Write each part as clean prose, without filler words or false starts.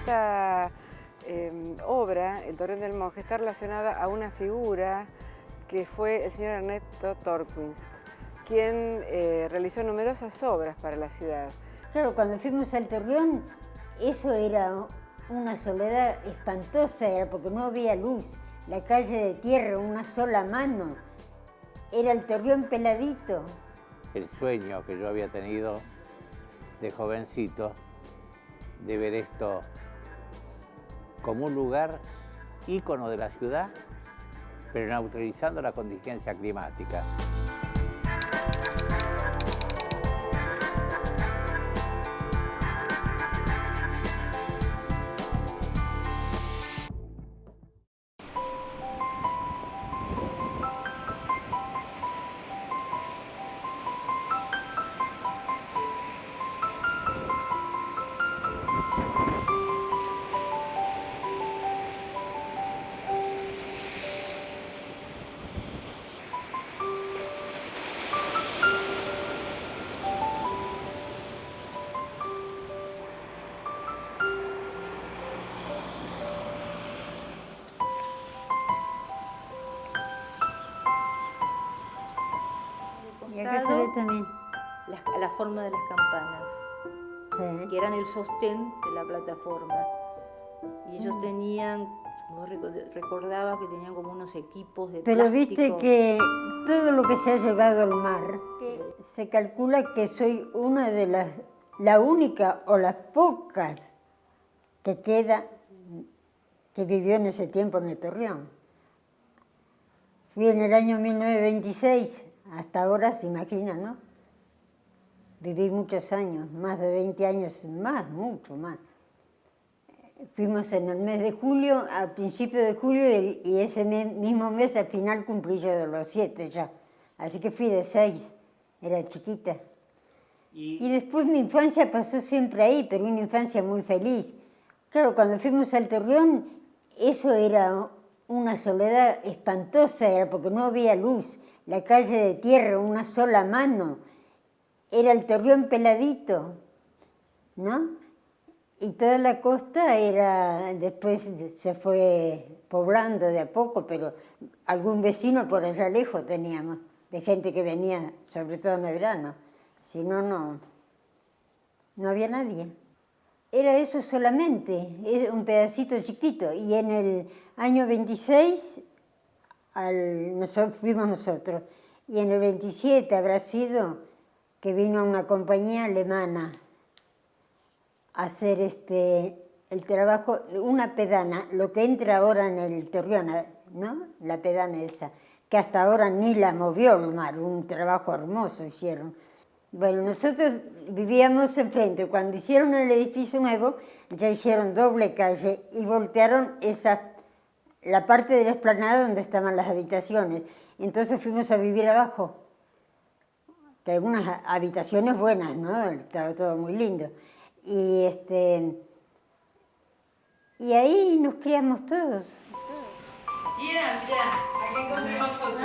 esta obra, El Torreón del Monje, está relacionada a una figura que fue el señor Ernesto Torquist, quien realizó numerosas obras para la ciudad. Claro, cuando fuimos al Torreón, eso era una soledad espantosa, era porque no había luz, la calle de tierra, una sola mano, era el Torreón peladito. El sueño que yo había tenido de jovencito, de ver esto como un lugar ícono de la ciudad, pero neutralizando la contingencia climática. Y acá se ve también. La forma de las campanas, Sí. que eran el sostén de la plataforma. Y ellos tenían, como recordaba, que tenían como unos equipos de Pero plástico. viste que todo lo que se ha llevado al mar, se calcula que soy una de la única o las pocas que queda, que vivió en ese tiempo en el Torreón. Fui en el año 1926, hasta ahora se imagina, ¿no? Viví muchos años, más de 20 años más, mucho más. Fuimos en el mes de julio, a principios de julio, y ese mismo mes al final cumplí yo de los 7 ya. Así que fui de 6, era chiquita. Y después mi infancia pasó siempre ahí, pero una infancia muy feliz. Claro, cuando fuimos al Torreón, eso era una soledad espantosa, era porque no había luz, la calle de tierra, una sola mano, era el Torreón peladito, ¿no? Y toda la costa era, después se fue poblando de a poco, pero algún vecino por allá lejos teníamos, de gente que venía, sobre todo en el verano. Si no, no había nadie. Era eso solamente, era un pedacito chiquito. Y en el año 26 fuimos nosotros. Y en el 27 habrá sido que vino una compañía alemana a hacer el trabajo, una pedana, lo que entra ahora en el Torreón, ¿no? La pedana esa, que hasta ahora ni la movió el mar, un trabajo hermoso hicieron. Bueno, nosotros vivíamos enfrente, cuando hicieron el edificio nuevo, ya hicieron doble calle y voltearon la parte de la explanada donde estaban las habitaciones. Entonces fuimos a vivir abajo, que hay unas habitaciones buenas, ¿no? Estaba todo muy lindo. Y ahí nos criamos todos. Mirá, acá encontré una foto.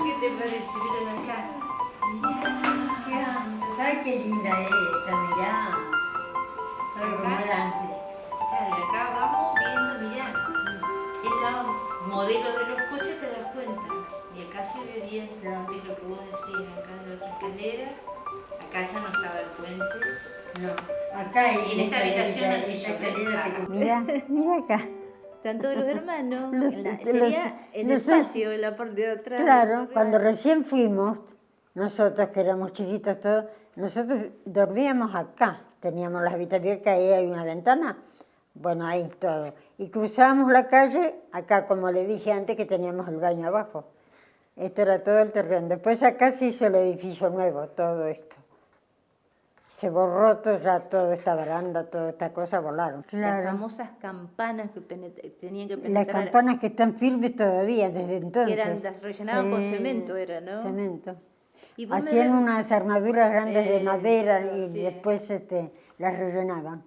¿Qué te parece? Miren acá. ¿Sabes qué linda es esta? Mirá. Todo como era antes. Claro, y acá vamos viendo, mirá. El modelo de los coches te das cuenta. Y acá se ve bien, es lo que vos decías, acá de la otra escalera. Acá ya no estaba el puente. No, acá hay. Y en esta habitación así yo. Mira acá. Están todos los hermanos. Sería En el patio, en la parte de atrás. Claro, cuando recién fuimos, nosotros que éramos chiquitos todos, nosotros dormíamos acá. Teníamos las habitaciones que ahí hay una ventana. Bueno, ahí todo. Y cruzábamos la calle, acá como le dije antes que teníamos el baño abajo. Esto era todo el Torreón. Después acá se hizo el edificio nuevo, todo esto. Se borró todo, ya toda esta baranda, toda esta cosa volaron. Las famosas campanas que tenían que penetrar. Las campanas que están firmes todavía desde entonces. Que eran, las rellenaban con cemento, era, ¿no? Cemento. Y hacían unas armaduras grandes de madera y después las rellenaban.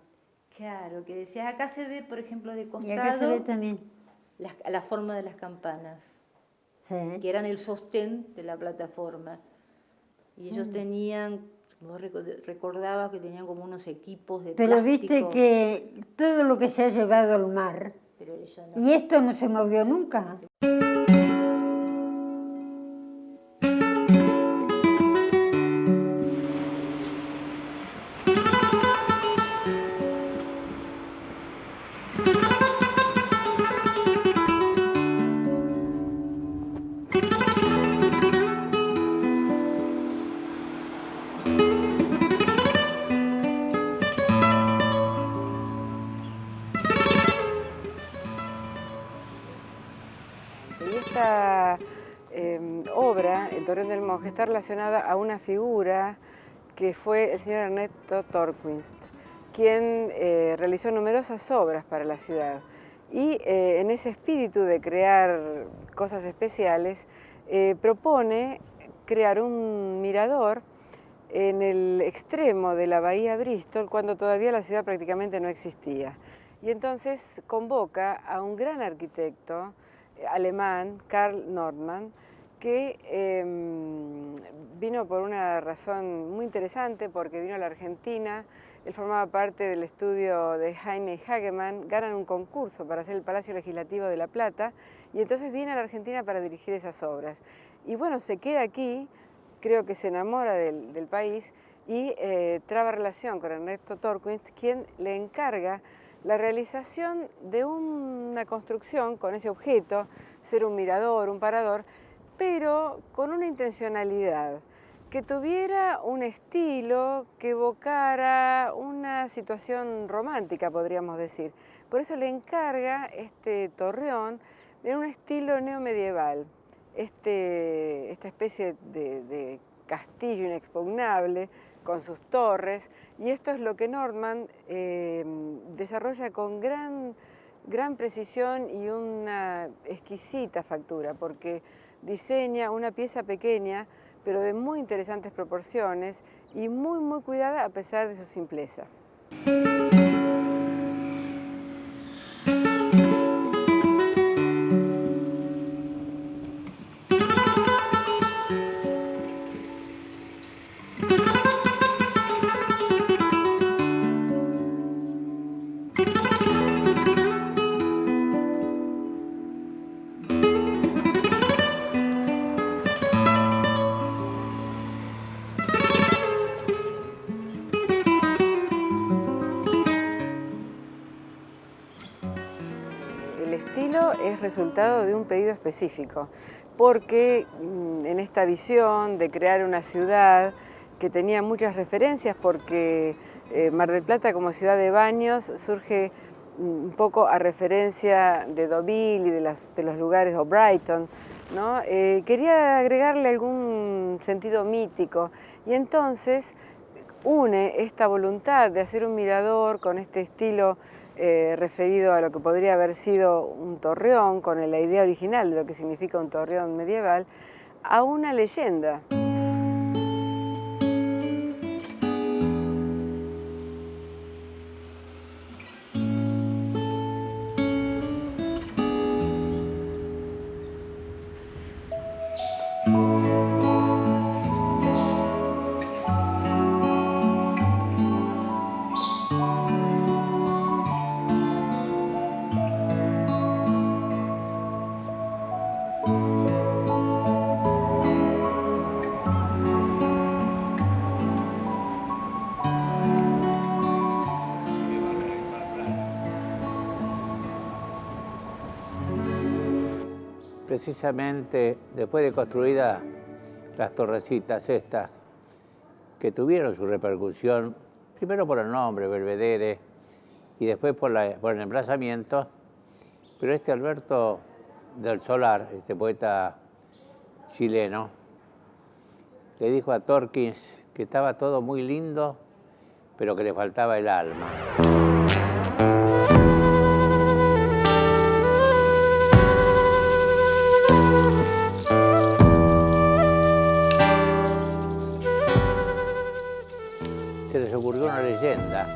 Claro, que decías, acá se ve, por ejemplo, de costado. Y acá se ve también. La forma de las campanas, Sí. que eran el sostén de la plataforma. Y ellos tenían, Vos recordabas que tenían como unos equipos de Pero plástico. viste que todo lo que se ha llevado al mar, Pero eso no. y esto no se movió nunca. Y esta obra, El Torreón del Monje, está relacionada a una figura que fue el señor Ernesto Torquist, quien realizó numerosas obras para la ciudad. Y en ese espíritu de crear cosas especiales, propone crear un mirador en el extremo de la bahía Bristol, cuando todavía la ciudad prácticamente no existía. Y entonces convoca a un gran arquitecto alemán, Karl Nordmann, que vino por una razón muy interesante, porque vino a la Argentina. Él formaba parte del estudio de Heine Hagemann, ganan un concurso para hacer el Palacio Legislativo de La Plata, y entonces viene a la Argentina para dirigir esas obras. Y bueno, se queda aquí, creo que se enamora del país, y traba relación con Ernesto Torquist, quien le encarga la realización de una construcción con ese objeto, ser un mirador, un parador, pero con una intencionalidad, que tuviera un estilo que evocara una situación romántica, podríamos decir. Por eso le encarga este torreón en un estilo neomedieval, esta especie de castillo inexpugnable con sus torres, y esto es lo que Nordmann desarrolla con gran precisión y una exquisita factura, porque diseña una pieza pequeña, pero de muy interesantes proporciones y muy cuidada a pesar de su simpleza. El estilo es resultado de un pedido específico, porque en esta visión de crear una ciudad que tenía muchas referencias, porque Mar del Plata como ciudad de baños surge un poco a referencia de Deauville y de los lugares, o Brighton, ¿no? Quería agregarle algún sentido mítico, y entonces une esta voluntad de hacer un mirador con este estilo referido a lo que podría haber sido un torreón, con la idea original de lo que significa un torreón medieval, a una leyenda. Precisamente después de construidas las torrecitas estas, que tuvieron su repercusión, primero por el nombre, Belvedere, y después por el emplazamiento, pero este Alberto del Solar, este poeta chileno, le dijo a Torquist que estaba todo muy lindo, pero que le faltaba el alma. Se les ocurrió una leyenda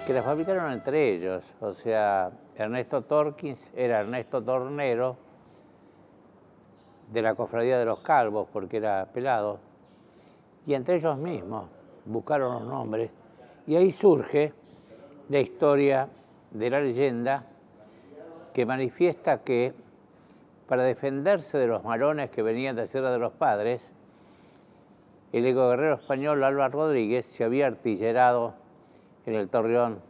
que la fabricaron entre ellos. O sea, Ernesto Torquist era Ernesto Tornero de la Cofradía de los Calvos, porque era pelado, y entre ellos mismos buscaron los nombres, y ahí surge la historia de la leyenda que manifiesta que para defenderse de los malones que venían de Sierra de los Padres, el ecoguerrero español Álvaro Rodríguez se había artillerado en el Torreón.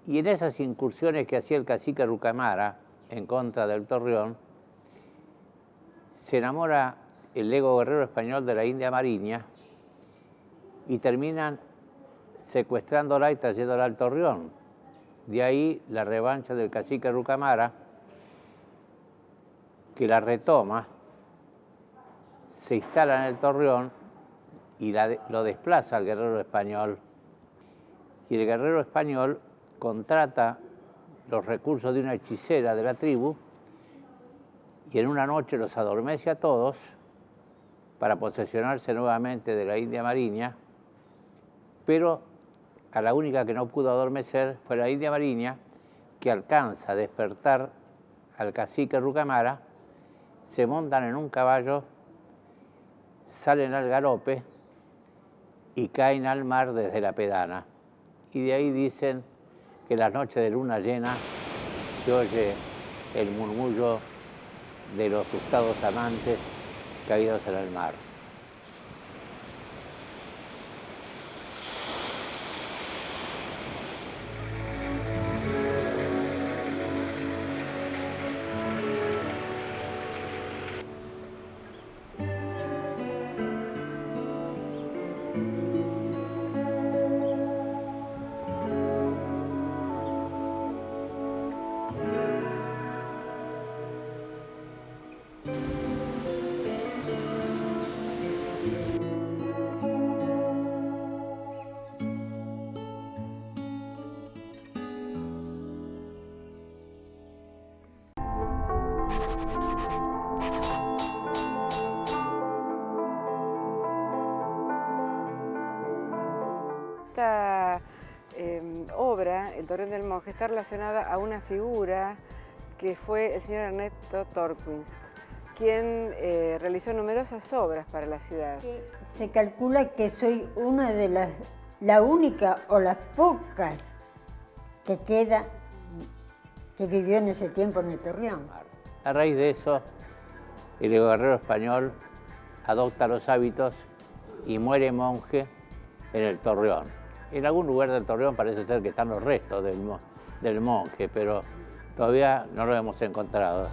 Y en esas incursiones que hacía el cacique Rucamara en contra del Torreón, se enamora el ecoguerrero español de la India Mariña y terminan secuestrándola y trayéndola al Torreón. De ahí la revancha del cacique Rucamara, que la retoma, se instala en el Torreón y lo desplaza al guerrero español. Y el guerrero español contrata los recursos de una hechicera de la tribu y en una noche los adormece a todos para posesionarse nuevamente de la India Mariña, pero a la única que no pudo adormecer fue la India Mariña, que alcanza a despertar al cacique Rucamara, se montan en un caballo, salen al galope y caen al mar desde la Pedana. Y de ahí dicen que en las noches de luna llena se oye el murmullo de los asustados amantes caídos en el mar. Esta obra, El Torreón del Monje, está relacionada a una figura que fue el señor Ernesto Torquist, quien realizó numerosas obras para la ciudad. Se calcula que soy una de la única o las pocas que queda que vivió en ese tiempo en el Torreón. A raíz de eso, el guerrero español adopta los hábitos y muere monje en el Torreón. En algún lugar del Torreón parece ser que están los restos del monje, pero todavía no lo hemos encontrado.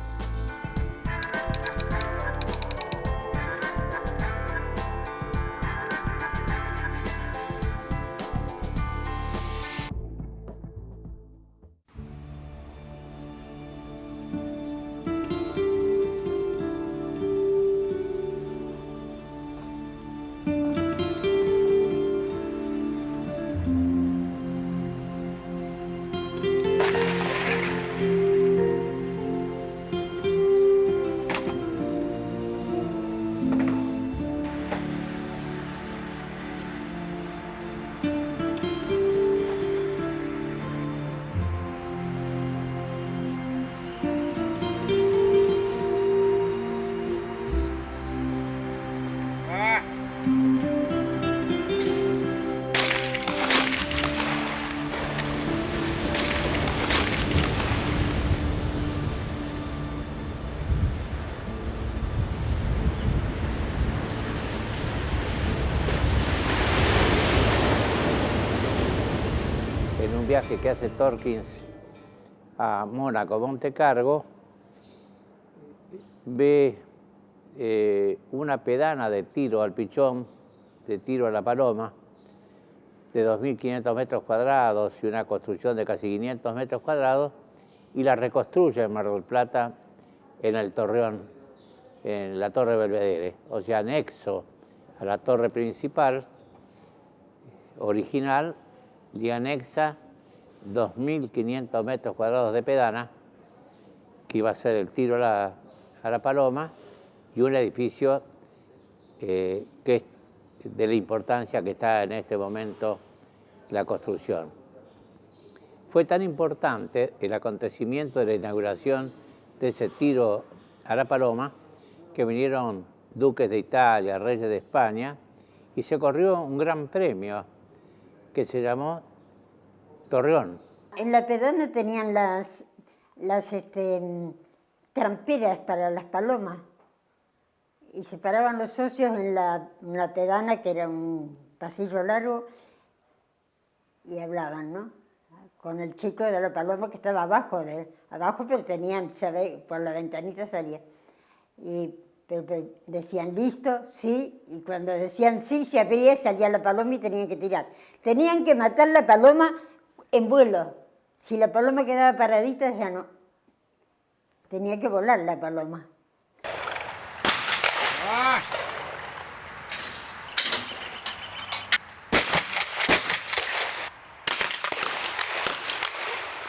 En un viaje que hace Torquist a Mónaco, Montecargo, ve una pedana de tiro al pichón, de tiro a la paloma, de 2.500 metros cuadrados y una construcción de casi 500 metros cuadrados, y la reconstruye en Mar del Plata, en el Torreón, en la Torre Belvedere, o sea, anexo a la torre principal original, le anexa 2.500 metros cuadrados de pedana, que iba a ser el tiro a la paloma, y un edificio que es de la importancia que está en este momento la construcción. Fue tan importante el acontecimiento de la inauguración de ese tiro a la paloma que vinieron duques de Italia, reyes de España, y se corrió un gran premio que se llamó Torreón. En la pedana tenían las tramperas para las palomas y se paraban los socios en la pedana, que era un pasillo largo, y hablaban, ¿no?, con el chico de la paloma que estaba abajo, pero tenían, por la ventanita salía. Pero decían, ¿listo? Sí, y cuando decían sí, se abría, salía la paloma y tenían que tirar. Tenían que matar la paloma en vuelo. Si la paloma quedaba paradita, ya no. Tenía que volar la paloma.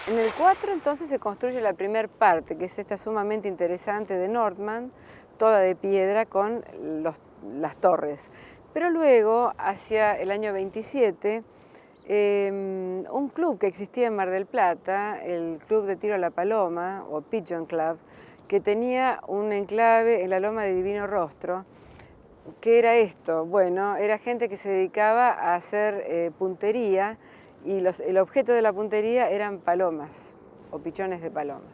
En el 4 entonces se construye la primera parte, que es esta sumamente interesante de Nordmann, toda de piedra con las torres. Pero luego, hacia el año 27, un club que existía en Mar del Plata, el Club de Tiro a la Paloma, o Pigeon Club, que tenía un enclave en la Loma de Divino Rostro. ¿Qué era esto? Bueno, era gente que se dedicaba a hacer puntería, y el objeto de la puntería eran palomas o pichones de paloma.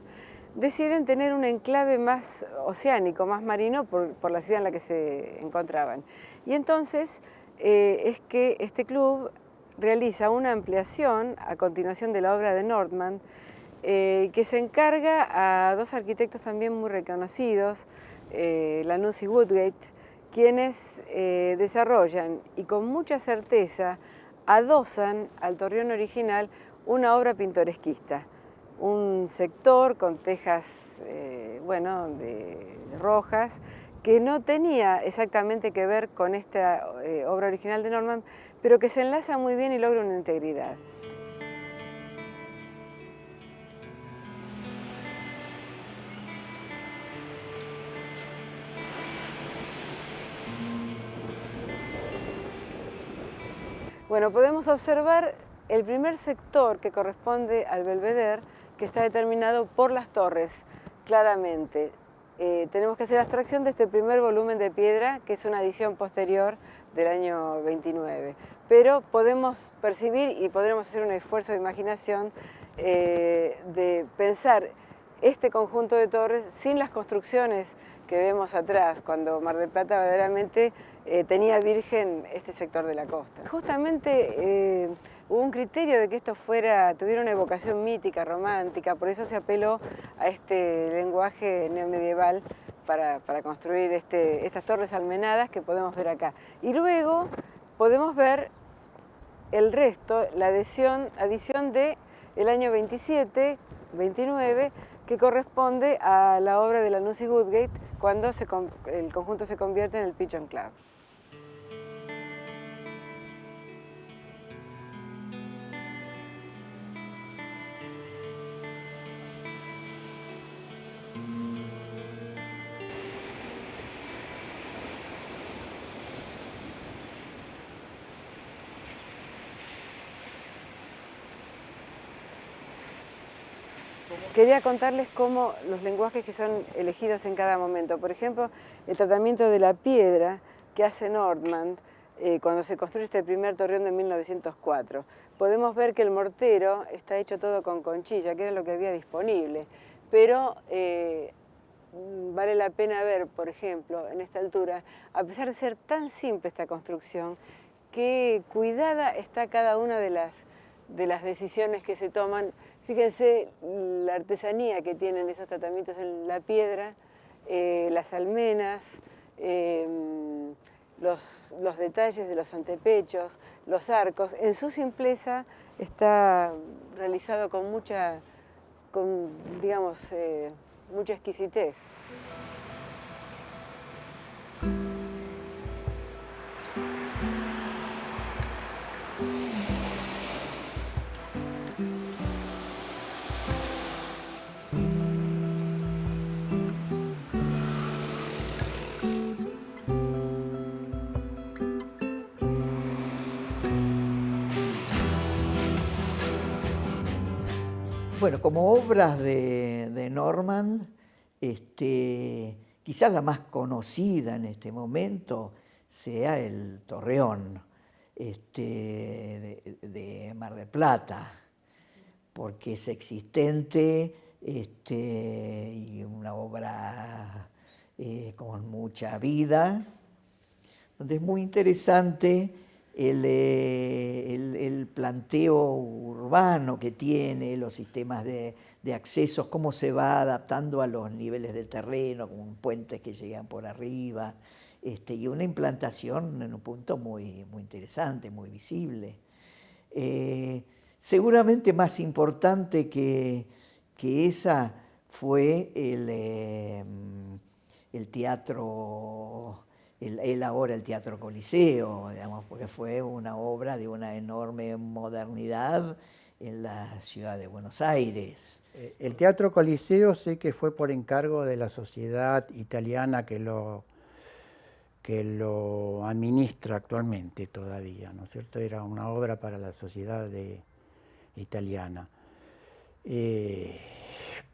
Deciden tener un enclave más oceánico, más marino, por la ciudad en la que se encontraban. Y entonces es que este club realiza una ampliación a continuación de la obra de Nordmann, que se encarga a dos arquitectos también muy reconocidos, Lanús y Woodgate, quienes desarrollan y con mucha certeza adosan al torreón original una obra pintoresquista, un sector con tejas rojas, que no tenía exactamente que ver con esta obra original de Nordmann, pero que se enlaza muy bien y logra una integridad. Bueno, podemos observar el primer sector que corresponde al Belvedere, que está determinado por las torres, claramente. Tenemos que hacer abstracción de este primer volumen de piedra, que es una adición posterior del año 29. Pero podemos percibir y podremos hacer un esfuerzo de imaginación de pensar este conjunto de torres sin las construcciones que vemos atrás, cuando Mar del Plata verdaderamente tenía virgen este sector de la costa. Justamente hubo un criterio de que esto tuviera una evocación mítica, romántica, por eso se apeló a este lenguaje neomedieval para construir estas torres almenadas que podemos ver acá. Y luego podemos ver el resto, la adición del año 27, 29, que corresponde a la obra de Lanús y Woodgate, cuando el conjunto se convierte en el Pigeon Club. Quería contarles cómo los lenguajes que son elegidos en cada momento. Por ejemplo, el tratamiento de la piedra que hace Nordmann cuando se construye este primer torreón de 1904. Podemos ver que el mortero está hecho todo con conchilla, que era lo que había disponible. Pero vale la pena ver, por ejemplo, en esta altura, a pesar de ser tan simple esta construcción, qué cuidada está cada una de las decisiones que se toman. Fíjense la artesanía que tienen esos tratamientos en la piedra, las almenas, los detalles de los antepechos, los arcos. En su simpleza está realizado con mucha exquisitez. Bueno, como obras de Nordmann, quizás la más conocida en este momento sea el Torreón de Mar del Plata, porque es existente y una obra con mucha vida, donde es muy interesante el planteo urbano que tiene, los sistemas de accesos, cómo se va adaptando a los niveles del terreno, con puentes que llegan por arriba, y una implantación en un punto muy, muy interesante, muy visible. Seguramente más importante que esa fue el teatro, ahora el Teatro Coliseo, digamos, porque fue una obra de una enorme modernidad en la ciudad de Buenos Aires. El Teatro Coliseo sé que fue por encargo de la sociedad italiana que lo administra actualmente todavía, ¿no es cierto? Era una obra para la sociedad italiana.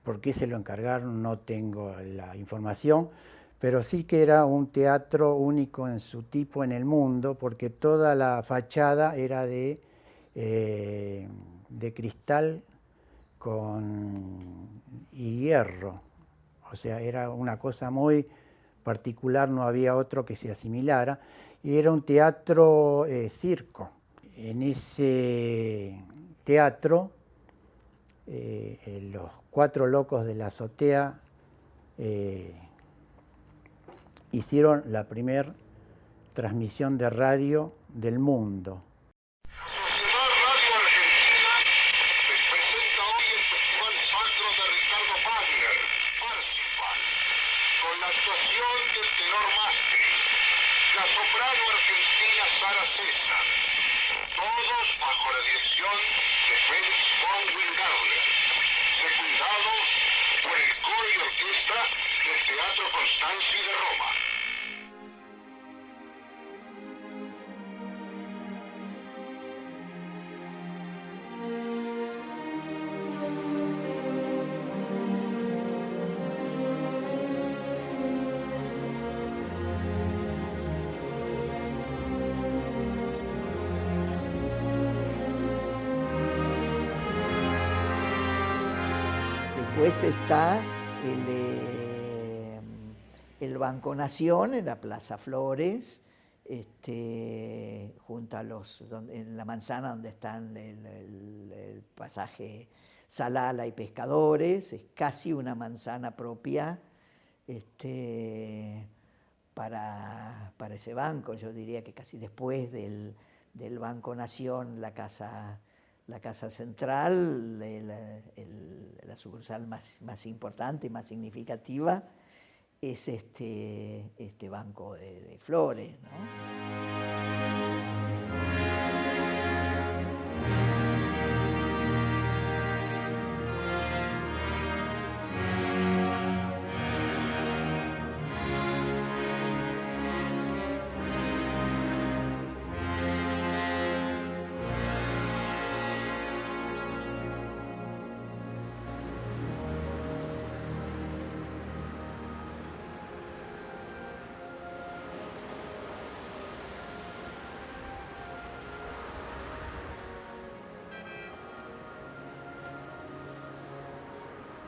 ¿Por qué se lo encargaron? No tengo la información, pero sí que era un teatro único en su tipo en el mundo, porque toda la fachada era de cristal y hierro. O sea, era una cosa muy particular, no había otro que se asimilara, y era un teatro circo. En ese teatro, los 4 locos de la azotea hicieron la primera transmisión de radio del mundo. Después está el Banco Nación en la Plaza Flores, junto a en la manzana donde están el pasaje Salala y Pescadores. Es casi una manzana propia para ese banco. Yo diría que casi después del Banco Nación, la Casa Central, la sucursal más importante y más significativa, es este Banco de Flores, ¿no?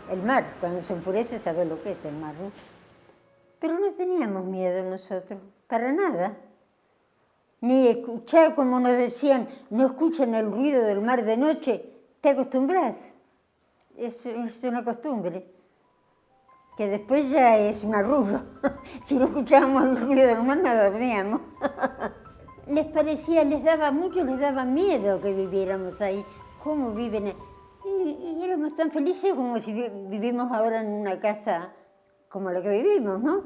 El mar, cuando se enfurece, sabe lo que es el mar, ¿no? Pero no teníamos miedo nosotros, para nada. Ni escuchar, como nos decían, no escuchan el ruido del mar de noche, te acostumbras. Es una costumbre, que después ya es un arrullo. Si no escuchábamos el ruido del mar, no dormíamos. Les daba miedo que viviéramos ahí. ¿Cómo viven? Y éramos tan felices como si vivimos ahora en una casa como la que vivimos, ¿no?